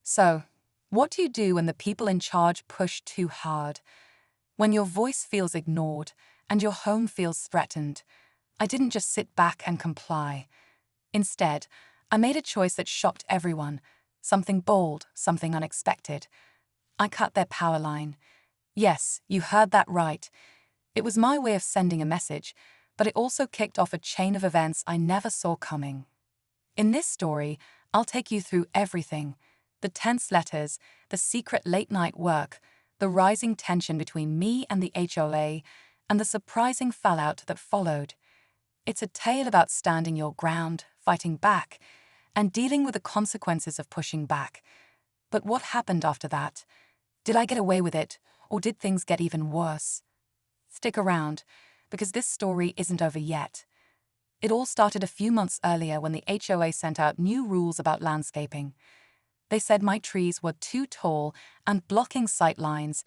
So, what do you do when the people in charge push too hard? When your voice feels ignored and your home feels threatened? I didn't just sit back and comply. Instead, I made a choice that shocked everyone. Something bold, something unexpected. I cut their power line. Yes, you heard that right. It was my way of sending a message, but it also kicked off a chain of events I never saw coming. In this story, I'll take you through everything: the tense letters, the secret late-night work, the rising tension between me and the HOA, and the surprising fallout that followed. It's a tale about standing your ground, fighting back, and dealing with the consequences of pushing back. But what happened after that? Did I get away with it, or did things get even worse? Stick around, because this story isn't over yet. It all started a few months earlier when the HOA sent out new rules about landscaping. They said my trees were too tall and blocking sight lines,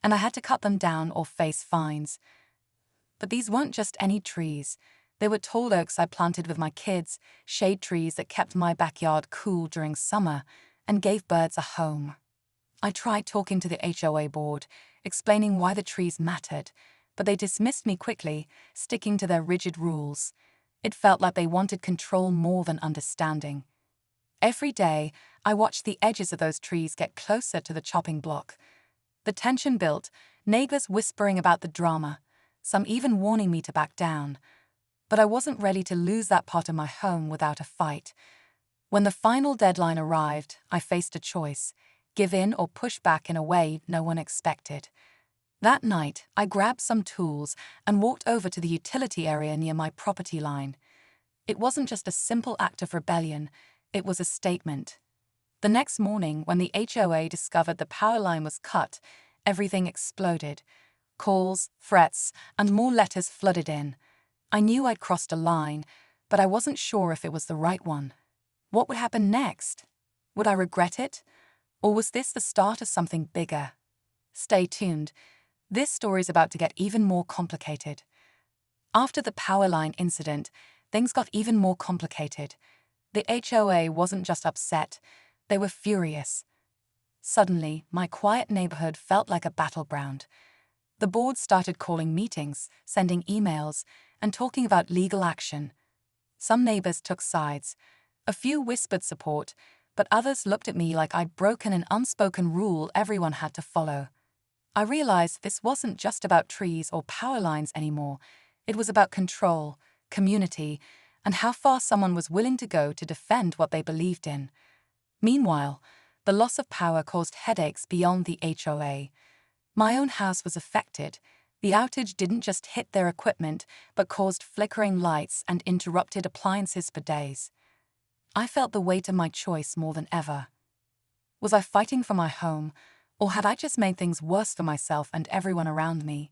and I had to cut them down or face fines. But these weren't just any trees. They were tall oaks I planted with my kids, shade trees that kept my backyard cool during summer and gave birds a home. I tried talking to the HOA board, explaining why the trees mattered, but they dismissed me quickly, sticking to their rigid rules. It felt like they wanted control more than understanding. Every day, I watched the edges of those trees get closer to the chopping block. The tension built, neighbors whispering about the drama, some even warning me to back down. But I wasn't ready to lose that part of my home without a fight. When the final deadline arrived, I faced a choice: give in or push back in a way no one expected. That night, I grabbed some tools and walked over to the utility area near my property line. It wasn't just a simple act of rebellion, it was a statement. The next morning, when the HOA discovered the power line was cut, everything exploded. Calls, threats, and more letters flooded in. I knew I'd crossed a line, but I wasn't sure if it was the right one. What would happen next? Would I regret it? Or was this the start of something bigger? Stay tuned. This story's about to get even more complicated. After the power line incident, things got even more complicated. The HOA wasn't just upset, they were furious. Suddenly, my quiet neighborhood felt like a battleground. The board started calling meetings, sending emails, and talking about legal action. Some neighbors took sides. A few whispered support, but others looked at me like I'd broken an unspoken rule everyone had to follow. I realized this wasn't just about trees or power lines anymore. It was about control, community, and how far someone was willing to go to defend what they believed in. Meanwhile, the loss of power caused headaches beyond the HOA. My own house was affected. The outage didn't just hit their equipment, but caused flickering lights and interrupted appliances for days. I felt the weight of my choice more than ever. Was I fighting for my home, or had I just made things worse for myself and everyone around me?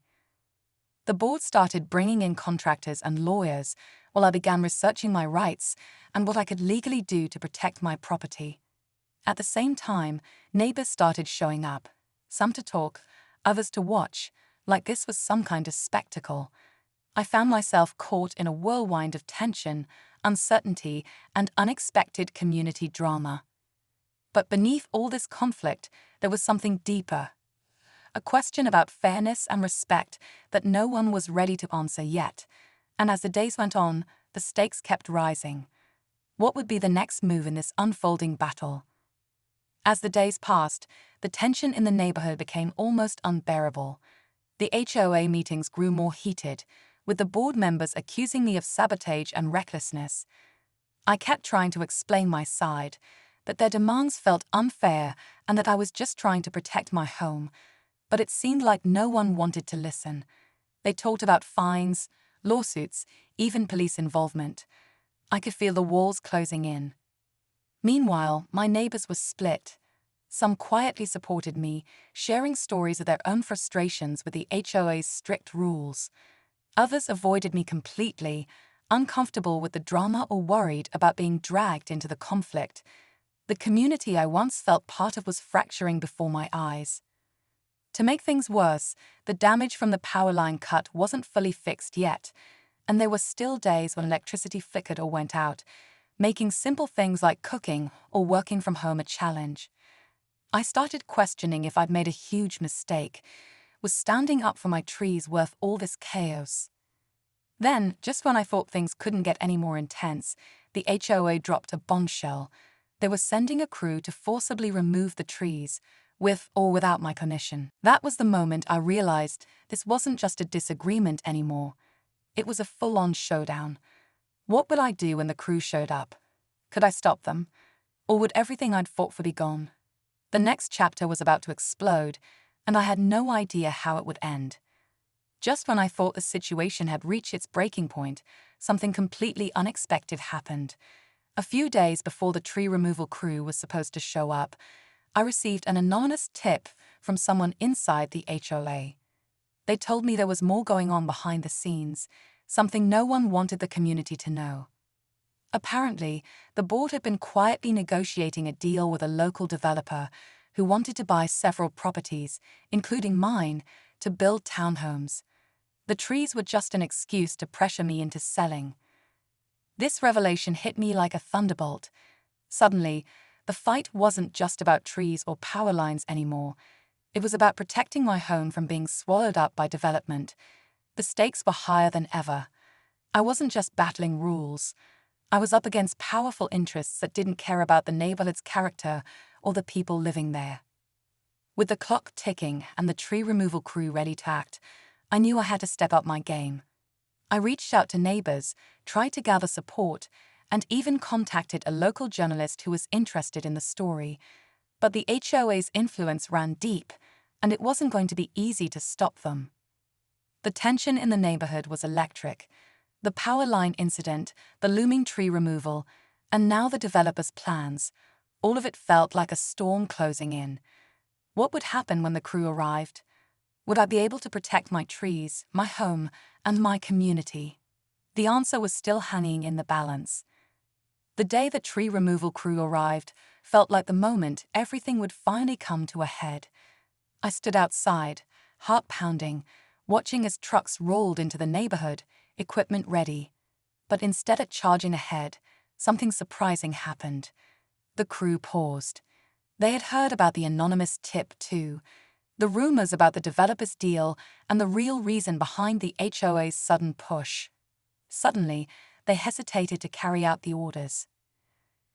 The board started bringing in contractors and lawyers while I began researching my rights and what I could legally do to protect my property. At the same time, neighbors started showing up, some to talk, others to watch, like this was some kind of spectacle. I found myself caught in a whirlwind of tension, uncertainty, and unexpected community drama. But beneath all this conflict, there was something deeper. A question about fairness and respect that no one was ready to answer yet. And as the days went on, the stakes kept rising. What would be the next move in this unfolding battle? As the days passed, the tension in the neighborhood became almost unbearable. The HOA meetings grew more heated, with the board members accusing me of sabotage and recklessness. I kept trying to explain my side, that their demands felt unfair and that I was just trying to protect my home. But it seemed like no one wanted to listen. They talked about fines, lawsuits, even police involvement. I could feel the walls closing in. Meanwhile, my neighbors were split. Some quietly supported me, sharing stories of their own frustrations with the HOA's strict rules. Others avoided me completely, uncomfortable with the drama or worried about being dragged into the conflict. The community I once felt part of was fracturing before my eyes. To make things worse, the damage from the power line cut wasn't fully fixed yet, and there were still days when electricity flickered or went out, making simple things like cooking or working from home a challenge. I started questioning if I'd made a huge mistake. Was standing up for my trees worth all this chaos? Then, just when I thought things couldn't get any more intense, the HOA dropped a bombshell. They were sending a crew to forcibly remove the trees, with or without my permission. That was the moment I realized this wasn't just a disagreement anymore. It was a full-on showdown. What would I do when the crew showed up? Could I stop them? Or would everything I'd fought for be gone? The next chapter was about to explode, and I had no idea how it would end. Just when I thought the situation had reached its breaking point, something completely unexpected happened. A few days before the tree removal crew was supposed to show up, I received an anonymous tip from someone inside the HOA. They told me there was more going on behind the scenes, something no one wanted the community to know. Apparently, the board had been quietly negotiating a deal with a local developer who wanted to buy several properties, including mine, to build townhomes. The trees were just an excuse to pressure me into selling. This revelation hit me like a thunderbolt. Suddenly, the fight wasn't just about trees or power lines anymore. It was about protecting my home from being swallowed up by development. The stakes were higher than ever. I wasn't just battling rules. I was up against powerful interests that didn't care about the neighborhood's character or the people living there. With the clock ticking and the tree removal crew ready to act, I knew I had to step up my game. I reached out to neighbors, tried to gather support, and even contacted a local journalist who was interested in the story. But the HOA's influence ran deep, and it wasn't going to be easy to stop them. The tension in the neighborhood was electric. The power line incident, the looming tree removal, and now the developer's plans. All of it felt like a storm closing in. What would happen when the crew arrived? Would I be able to protect my trees, my home, and my community? The answer was still hanging in the balance. The day the tree removal crew arrived felt like the moment everything would finally come to a head. I stood outside, heart pounding, watching as trucks rolled into the neighborhood, equipment ready. But instead of charging ahead, something surprising happened. The crew paused. They had heard about the anonymous tip too, the rumors about the developer's deal, and the real reason behind the HOA's sudden push. Suddenly, they hesitated to carry out the orders.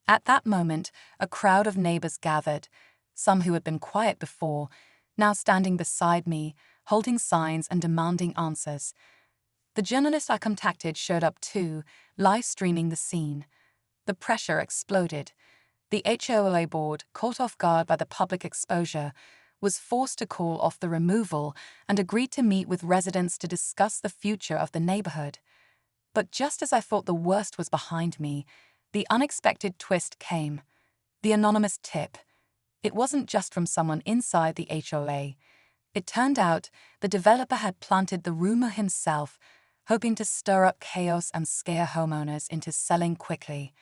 At that moment, a crowd of neighbors gathered, some who had been quiet before, now standing beside me, holding signs and demanding answers. The journalist I contacted showed up too, live streaming the scene. The pressure exploded. The HOA board, caught off guard by the public exposure, was forced to call off the removal and agreed to meet with residents to discuss the future of the neighborhood. But just as I thought the worst was behind me, the unexpected twist came. The anonymous tip. It wasn't just from someone inside the HOA. It turned out the developer had planted the rumor himself, hoping to stir up chaos and scare homeowners into selling quickly.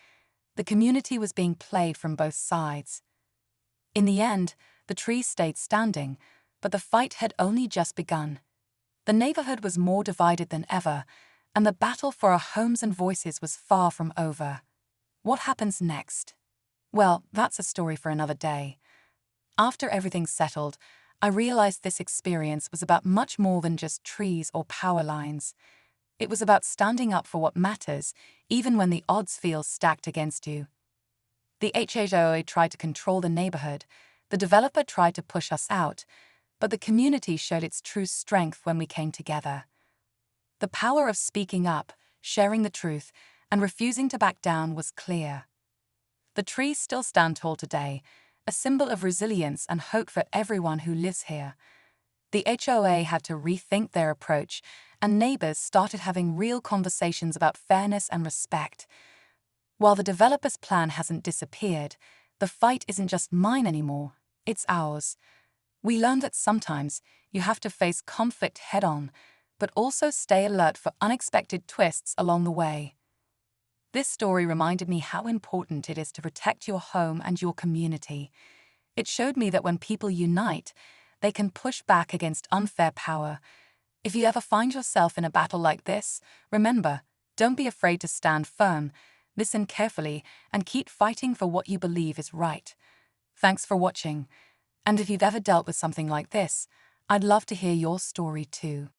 The community was being played from both sides. In the end, the trees stayed standing, but the fight had only just begun. The neighborhood was more divided than ever, and the battle for our homes and voices was far from over. What happens next? Well, that's a story for another day. After everything settled, I realized this experience was about much more than just trees or power lines. It was about standing up for what matters, even when the odds feel stacked against you. The HOA tried to control the neighborhood, the developer tried to push us out, but the community showed its true strength when we came together. The power of speaking up, sharing the truth, and refusing to back down was clear. The trees still stand tall today, a symbol of resilience and hope for everyone who lives here. The HOA had to rethink their approach, and neighbors started having real conversations about fairness and respect. While the developer's plan hasn't disappeared, the fight isn't just mine anymore, it's ours. We learned that sometimes you have to face conflict head-on, but also stay alert for unexpected twists along the way. This story reminded me how important it is to protect your home and your community. It showed me that when people unite, they can push back against unfair power. If you ever find yourself in a battle like this, remember, don't be afraid to stand firm, listen carefully, and keep fighting for what you believe is right. Thanks for watching. And if you've ever dealt with something like this, I'd love to hear your story too.